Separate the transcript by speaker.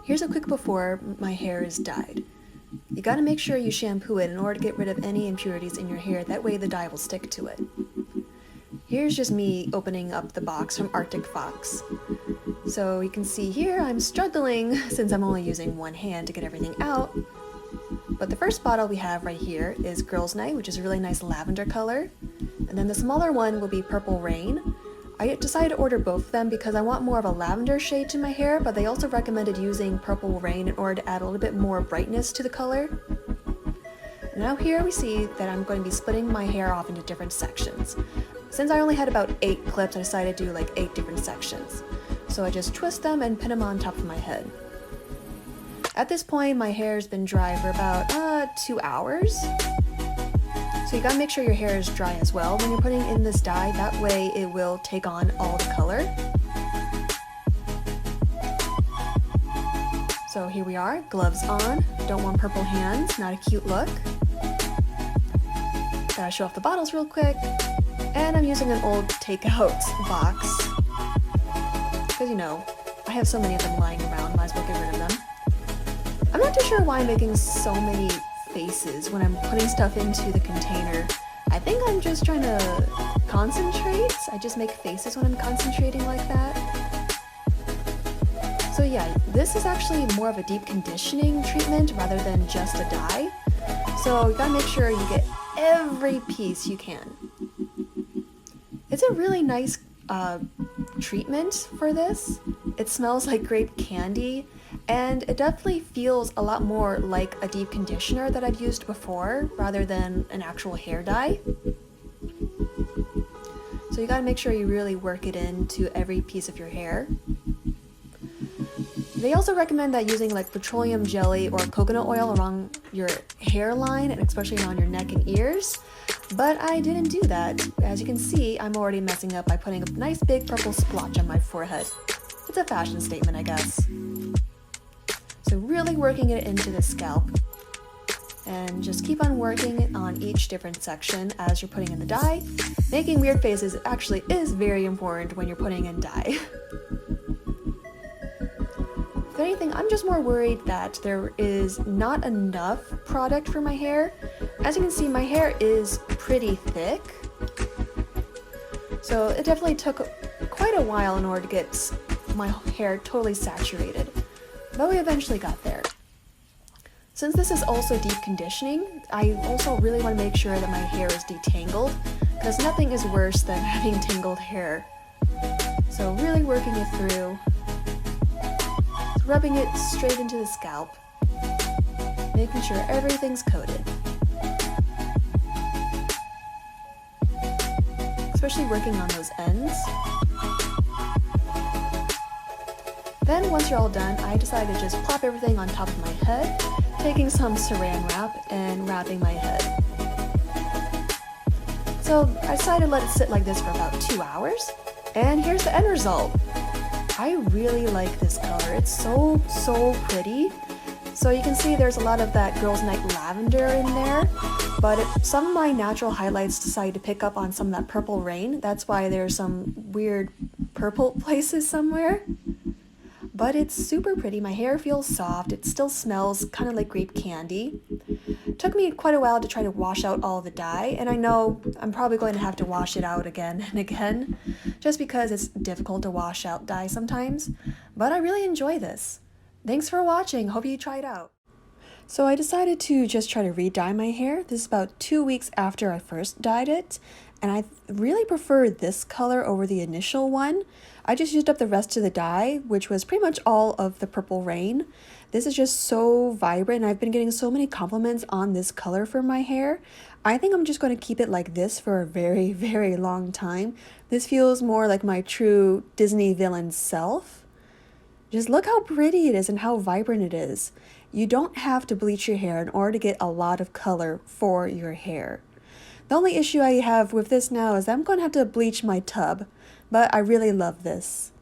Speaker 1: Here's a quick before my hair is dyed. You gotta make sure you shampoo it in order to get rid of any impurities in your hair, that way the dye will stick to it. Here's just me opening up the box from Arctic Fox. So you can see here I'm struggling since I'm only using one hand to get everything out. But the first bottle we have right here is Girls Night, which is a really nice lavender color. And then the smaller one will be Purple Rain. I decided to order both of them because I want more of a lavender shade to my hair, but they also recommended using Purple Rain in order to add a little bit more brightness to the color. Now here we see that I'm going to be splitting my hair off into different sections. Since I only had about 8 clips, I decided to do like 8 different sections. So I just twist them and pin them on top of my head. At this point, my hair's been dry for about 2 hours. So you gotta make sure your hair is dry as well when you're putting in this dye, that way it will take on all the color. So here we are, gloves on, don't want purple hands, not a cute look. Gotta show off the bottles real quick, and I'm using an old takeout box, because you know, I have so many of them lying around, might as well get rid of them. I'm not too sure why I'm making so many faces when I'm putting stuff into the container. I think I'm just trying to concentrate. I just make faces when I'm concentrating like that. So yeah, this is actually more of a deep conditioning treatment rather than just a dye. So you gotta make sure you get every piece you can. It's a really nice treatment for this. It smells like grape candy, and it definitely feels a lot more like a deep conditioner that I've used before rather than an actual hair dye. So you gotta make sure you really work it into every piece of your hair. They also recommend that using like petroleum jelly or coconut oil around your hairline, and especially around your neck and ears. But I didn't do that. As you can see, I'm already messing up by putting a nice big purple splotch on my forehead. It's a fashion statement, I guess. So really working it into the scalp. And just keep on working on each different section as you're putting in the dye. Making weird faces actually is very important when you're putting in dye. If anything, I'm just more worried that there is not enough product for my hair. As you can see, my hair is pretty thick. So it definitely took quite a while in order to get my hair totally saturated. But we eventually got there. Since this is also deep conditioning, I also really want to make sure that my hair is detangled, because nothing is worse than having tangled hair. So really working it through, rubbing it straight into the scalp, making sure everything's coated. Especially working on those ends. Then once you're all done, I decided to just plop everything on top of my head, taking some saran wrap and wrapping my head. So I decided to let it sit like this for about 2 hours, and here's the end result. I really like this color. It's so pretty. So you can see there's a lot of that Girls Night lavender in there, but some of my natural highlights decided to pick up on some of that Purple Rain. That's why there's some weird purple places somewhere. But it's super pretty. My hair feels soft. It still smells kind of like grape candy. It took me quite a while to try to wash out all the dye, and I know I'm probably going to have to wash it out again and again, just because it's difficult to wash out dye sometimes. But I really enjoy this. Thanks for watching. Hope you try it out. So I decided to just try to re-dye my hair. This is about 2 weeks after I first dyed it, and I really prefer this color over the initial one. I just used up the rest of the dye, which was pretty much all of the Purple Rain. This is just so vibrant, and I've been getting so many compliments on this color for my hair. I think I'm just going to keep it like this for a very, very long time. This feels more like my true Disney villain self. Just look how pretty it is and how vibrant it is. You don't have to bleach your hair in order to get a lot of color for your hair. The only issue I have with this now is I'm going to have to bleach my tub, but I really love this.